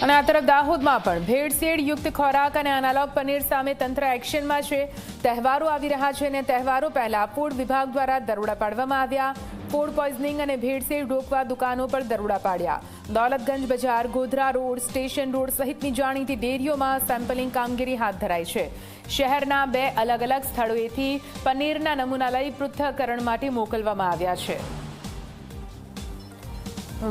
અને આ તરફ દાહોદમાં પણ ભેળસેળ યુક્ત ખોરાક અને એનાલોગ પનીર સામે તંત્ર એક્શનમાં છે। તહેવારો આવી રહ્યા છે અને તહેવારો પહેલા ફૂડ વિભાગ દ્વારા દરોડા પાડવામાં આવ્યા। ફૂડ પોઈઝનિંગ અને ભેળસેળ રોકવા દુકાનો પર દરોડા પાડ્યા। દौलतगंज બજાર, ગોધરા રોડ, સ્ટેશન રોડ સહિતની જાણીતી ડેરીઓમાં સેમ્પલિંગ કામગીરી હાથ ધરાઈ છે। શહેરના 2 અલગ અલગ સ્થળોએથી પનીરના નમૂના લઈ પૃથ્થકરણ માટે મોકલવામાં આવ્યા છે।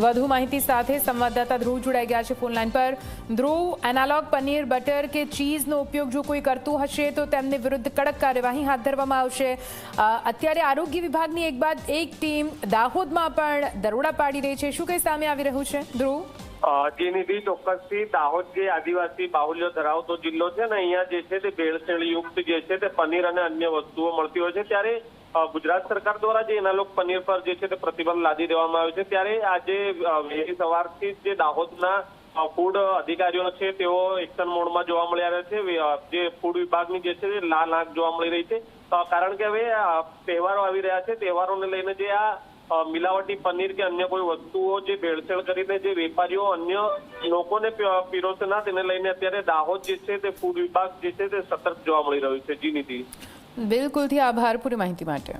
વધુ માહિતી સાથે સંવાદદાતા ધ્રુવ જોડાઈ ગયા છે ફોન લાઈન પર। ધ્રુવ, એનાલોગ પનીર, બટર કે ચીઝનો ઉપયોગ જો કોઈ કરતું હશે તો તેમને વિરુદ્ધ કડક કાર્યવાહી હાથ ધરવામાં આવશે। અત્યારે આરોગ્ય વિભાગની એક બાદ એક ટીમ દાહોદમાં પણ દરોડા પાડી રહી છે। શું કંઈ સામે આવી રહ્યું છે ધ્રુવ? જે નિધિ, ચોક્કસથી દાહોદ જે આદિવાસી બાહુલ્ય ધરાવતો જિલ્લો છે ને, અહીંયા જે છે તે ભેળસેળ યુક્ત જે છે તે પનીર અને અન્ય વસ્તુઓ મળતી હોય છે। ત્યારે ગુજરાત સરકાર દ્વારા જે એનાલોગ પનીર પર જે છે તે પ્રતિબંધ લાદી દેવામાં આવ્યો છે। ત્યારે આજે વહેલી સવારથી જે દાહોદના ફૂડ અધિકારીઓ છે તેઓ એક્શન મોડમાં જોવા મળી રહ્યા છે। જે ફૂડ વિભાગની જે છે તે લાલ આંખ જોવા મળી રહી છે। કારણ કે હવે તહેવારો આવી રહ્યા છે, તહેવારોને લઈને જે આ મિલાવટી પનીર કે અન્ય કોઈ વસ્તુઓ જે ભેળસેળ કરીને જે વેપારીઓ અન્ય લોકોને પીરોશે ના, તેને લઈને અત્યારે દાહોદ જે છે તે ફૂડ વિભાગ જે છે તે સતર્ક જોવા મળી રહ્યું છે। જી નિધિ, બિલકુલથી આભાર પૂરી માહિતી માટે।